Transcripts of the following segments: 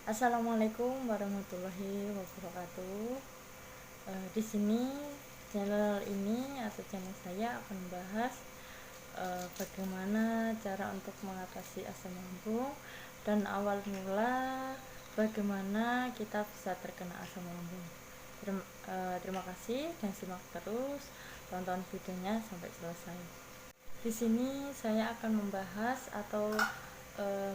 Assalamualaikum warahmatullahi wabarakatuh. Di sini channel ini atau channel saya akan membahas bagaimana cara untuk mengatasi asam lambung dan awal mula bagaimana kita bisa terkena asam lambung. Terima kasih dan simak terus, tonton videonya sampai selesai. Di sini saya akan membahas atau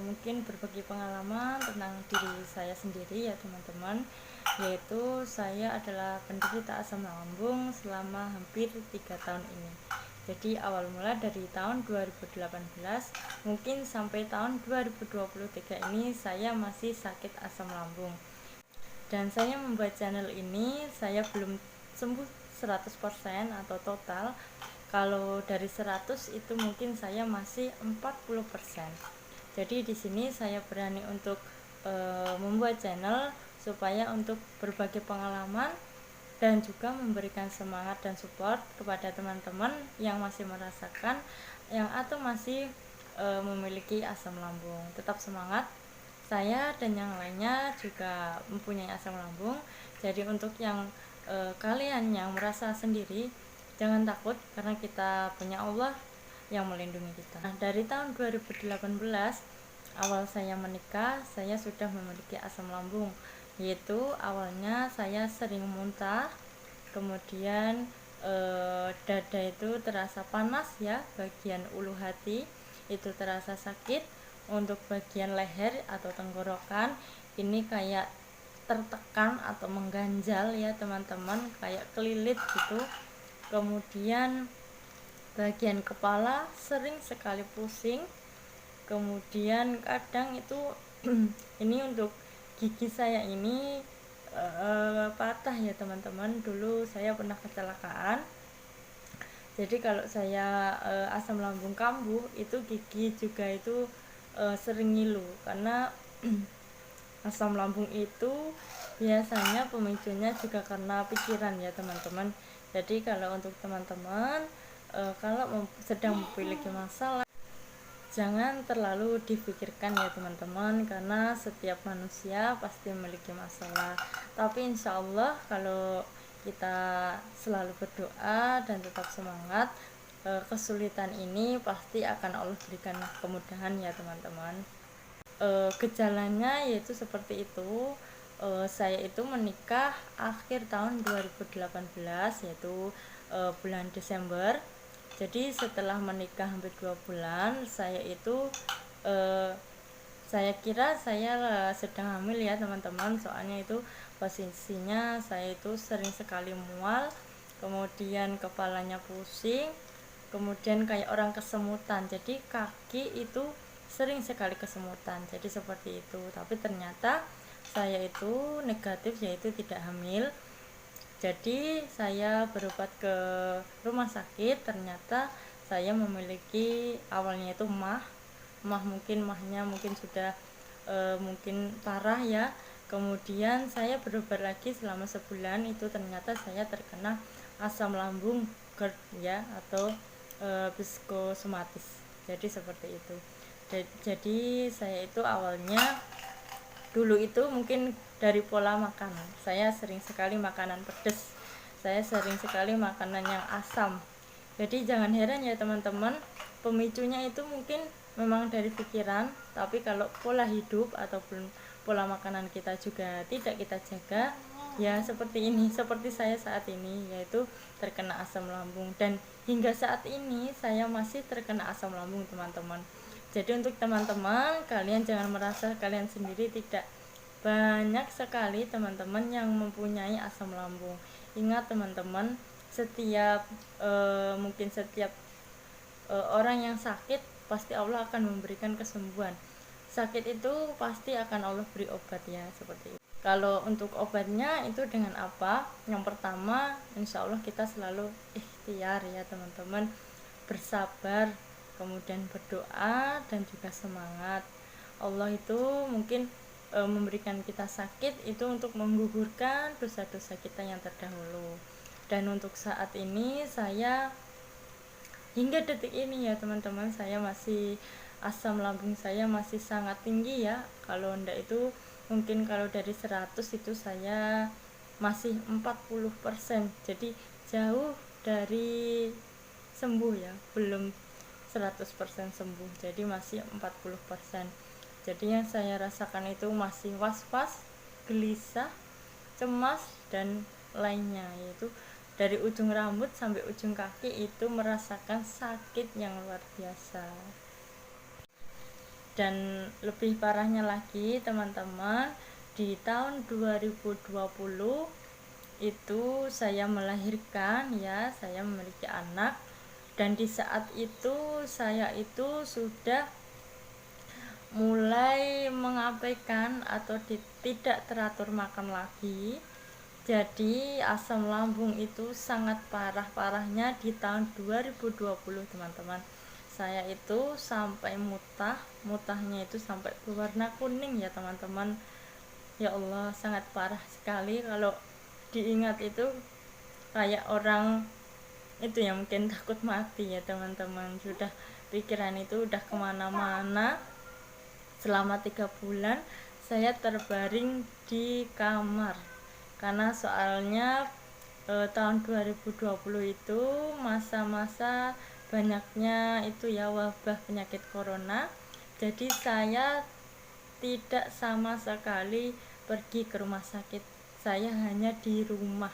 mungkin berbagi pengalaman tentang diri saya sendiri ya teman-teman, yaitu saya adalah penderita asam lambung selama hampir 3 tahun ini. Jadi awal mula dari tahun 2018 mungkin sampai tahun 2023 ini saya masih sakit asam lambung. Dan saya membuat channel ini, saya belum sembuh 100% atau total. Kalau dari 100 itu mungkin saya masih 40%. Jadi di sini saya berani untuk membuat channel supaya untuk berbagi pengalaman dan juga memberikan semangat dan support kepada teman-teman yang masih merasakan yang atau masih memiliki asam lambung. Tetap semangat. Saya dan yang lainnya juga mempunyai asam lambung. Jadi untuk yang kalian yang merasa sendiri, jangan takut karena kita punya Allah yang melindungi kita. Nah, dari tahun 2018 awal saya menikah, saya sudah memiliki asam lambung, yaitu awalnya saya sering muntah, kemudian dada itu terasa panas ya, bagian ulu hati itu terasa sakit, untuk bagian leher atau tenggorokan ini kayak tertekan atau mengganjal ya teman-teman, kayak kelilit gitu. Kemudian bagian kepala sering sekali pusing. Kemudian kadang itu ini untuk gigi saya ini patah ya teman-teman. Dulu saya pernah kecelakaan, jadi kalau saya asam lambung kambuh itu gigi juga itu sering ngilu karena asam lambung itu biasanya pemicunya juga karena pikiran ya teman-teman. Jadi kalau untuk teman-teman kalau sedang memiliki masalah, jangan terlalu dipikirkan ya teman-teman, karena setiap manusia pasti memiliki masalah. Tapi insya Allah kalau kita selalu berdoa dan tetap semangat, kesulitan ini pasti akan Allah berikan kemudahan ya teman-teman. Gejalanya yaitu seperti itu. Saya itu menikah akhir tahun 2018, yaitu bulan Desember. Jadi setelah menikah hampir 2 bulan, saya itu saya kira saya sedang hamil ya teman-teman. Soalnya itu posisinya saya itu sering sekali mual, kemudian kepalanya pusing, kemudian kayak orang kesemutan. Jadi kaki itu sering sekali kesemutan, jadi seperti itu. Tapi ternyata saya itu negatif, yaitu tidak hamil. Jadi saya berobat ke rumah sakit, ternyata saya memiliki awalnya itu mahnya mungkin sudah mungkin parah ya. Kemudian saya berobat lagi selama sebulan, itu ternyata saya terkena asam lambung GERD ya, atau psikosomatis. Jadi seperti itu. Jadi saya itu awalnya dulu itu mungkin dari pola makanan, saya sering sekali makanan pedas, saya sering sekali makanan yang asam. Jadi jangan heran ya teman-teman, pemicunya itu mungkin memang dari pikiran, tapi kalau pola hidup ataupun pola makanan kita juga tidak kita jaga, ya seperti ini, seperti saya saat ini, yaitu terkena asam lambung. Dan hingga saat ini saya masih terkena asam lambung teman-teman. Jadi untuk teman-teman, kalian jangan merasa kalian sendiri, tidak. Banyak sekali teman-teman yang mempunyai asam lambung. Ingat teman-teman, setiap mungkin setiap orang yang sakit pasti Allah akan memberikan kesembuhan. Sakit itu pasti akan Allah beri obat ya, seperti itu. Kalau untuk obatnya itu dengan apa? Yang pertama, insya Allah kita selalu ikhtiar ya teman-teman, bersabar, kemudian berdoa dan juga semangat. Allah itu mungkin memberikan kita sakit itu untuk menggugurkan dosa-dosa kita yang terdahulu. Dan untuk saat ini saya hingga detik ini ya teman-teman, saya masih asam lambung saya masih sangat tinggi ya. Kalau ndak itu mungkin kalau dari 100 itu saya masih 40%, jadi jauh dari sembuh ya, belum 100% sembuh, jadi masih 40%. Jadi yang saya rasakan itu masih was-was, gelisah, cemas, dan lainnya, yaitu dari ujung rambut sampai ujung kaki itu merasakan sakit yang luar biasa. Dan lebih parahnya lagi teman-teman, di tahun 2020 itu saya melahirkan ya, saya memiliki anak, dan di saat itu saya itu sudah mulai mengabaikan atau tidak teratur makan lagi. Jadi asam lambung itu sangat parah-parahnya di tahun 2020 teman-teman. Saya itu sampai mutahnya itu sampai berwarna kuning ya teman-teman. Ya Allah, sangat parah sekali kalau diingat itu, kayak orang itu ya mungkin takut mati ya teman-teman. Sudah pikiran itu udah kemana-mana. Selama 3 bulan saya terbaring di kamar, karena soalnya tahun 2020 itu masa-masa banyaknya itu ya wabah penyakit corona. Jadi saya tidak sama sekali pergi ke rumah sakit, saya hanya di rumah.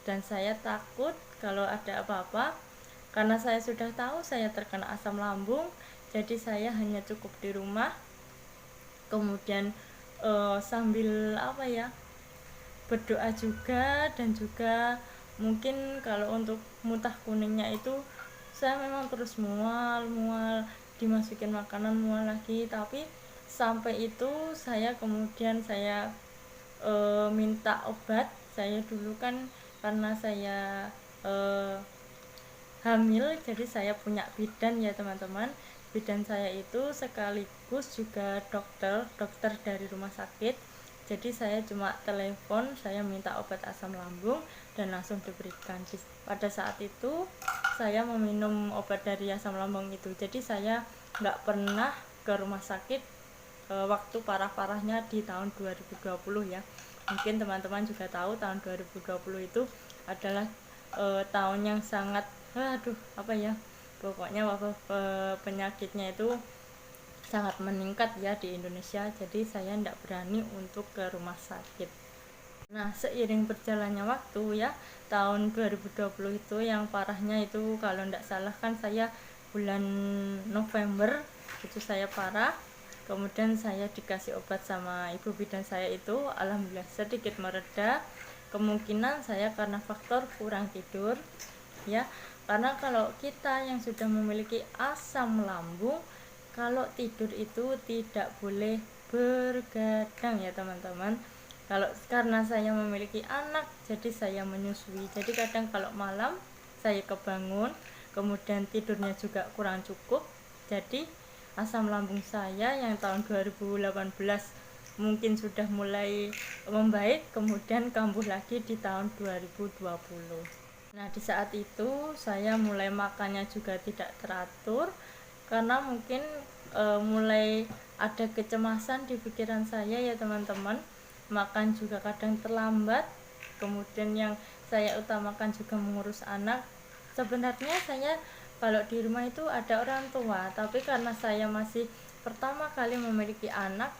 Dan saya takut kalau ada apa-apa, karena saya sudah tahu saya terkena asam lambung, jadi saya hanya cukup di rumah. Kemudian sambil apa ya, berdoa juga, dan juga mungkin kalau untuk muntah kuningnya itu saya memang terus mual dimasukin makanan, mual lagi. Tapi sampai itu saya kemudian minta obat. Saya dulu kan karena saya hamil, jadi saya punya bidan ya teman-teman. Bidan saya itu sekaligus juga dokter dari rumah sakit. Jadi saya cuma telepon, saya minta obat asam lambung, dan langsung diberikan. Pada saat itu saya meminum obat dari asam lambung itu. Jadi saya nggak pernah ke rumah sakit waktu parah-parahnya di tahun 2020 ya. Mungkin teman-teman juga tahu tahun 2020 itu adalah tahun yang sangat pokoknya wabah penyakitnya itu sangat meningkat ya di Indonesia. Jadi saya tidak berani untuk ke rumah sakit. Nah, seiring berjalannya waktu ya, tahun 2020 itu yang parahnya itu kalau tidak salah kan saya bulan November itu saya parah. Kemudian saya dikasih obat sama ibu bidan saya itu, alhamdulillah sedikit mereda. Kemungkinan saya karena faktor kurang tidur ya, karena kalau kita yang sudah memiliki asam lambung, kalau tidur itu tidak boleh bergadang ya teman-teman. Karena saya memiliki anak, jadi saya menyusui, jadi kadang kalau malam saya kebangun, kemudian tidurnya juga kurang cukup. Jadi asam lambung saya yang tahun 2018 mungkin sudah mulai membaik, kemudian kambuh lagi di tahun 2020. Nah, di saat itu saya mulai makannya juga tidak teratur, karena mungkin mulai ada kecemasan di pikiran saya ya teman-teman. Makan juga kadang terlambat. Kemudian yang saya utamakan juga mengurus anak. Sebenarnya saya kalau di rumah itu ada orang tua, tapi karena saya masih pertama kali memiliki anak,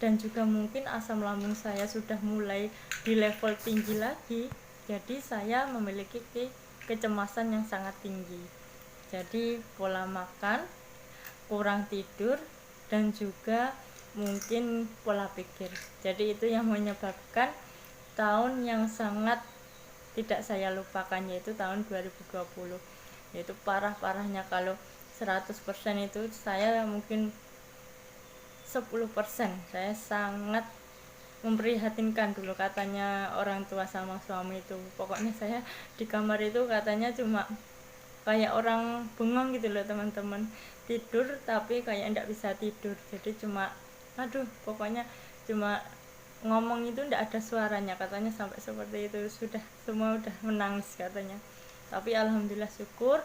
dan juga mungkin asam lambung saya sudah mulai di level tinggi lagi, jadi saya memiliki kecemasan yang sangat tinggi. Jadi pola makan, kurang tidur, dan juga mungkin pola pikir. Jadi itu yang menyebabkan tahun yang sangat tidak saya lupakan, yaitu tahun 2020. Yaitu parah-parahnya, kalau 100% itu saya mungkin 10%. Saya sangat memprihatinkan dulu, katanya orang tua sama suami itu. Pokoknya saya di kamar itu katanya cuma kayak orang bengong gitu loh teman-teman, tidur tapi kayak enggak bisa tidur. Jadi cuma pokoknya cuma ngomong itu enggak ada suaranya, katanya sampai seperti itu. Sudah semua udah menangis katanya. Tapi alhamdulillah syukur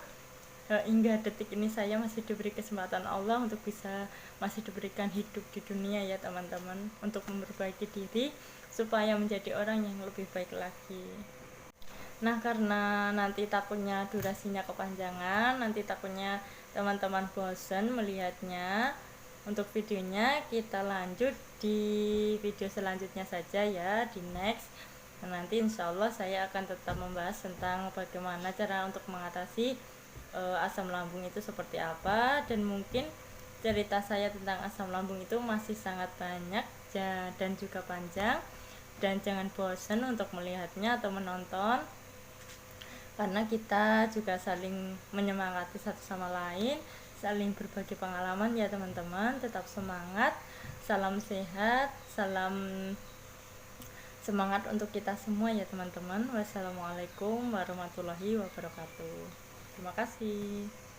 hingga detik ini saya masih diberi kesempatan Allah untuk bisa masih diberikan hidup di dunia ya teman-teman, untuk memperbaiki diri supaya menjadi orang yang lebih baik lagi. Nah, karena nanti takutnya durasinya kepanjangan, nanti takutnya teman-teman bosan melihatnya, untuk videonya kita lanjut di video selanjutnya saja ya, di next. Nanti insya Allah saya akan tetap membahas tentang bagaimana cara untuk mengatasi asam lambung itu seperti apa, dan mungkin cerita saya tentang asam lambung itu masih sangat banyak dan juga panjang, dan jangan bosan untuk melihatnya atau menonton, karena kita juga saling menyemangati satu sama lain, saling berbagi pengalaman ya teman-teman. Tetap semangat, salam sehat, salam semangat untuk kita semua ya teman-teman. Wassalamualaikum warahmatullahi wabarakatuh. Terima kasih.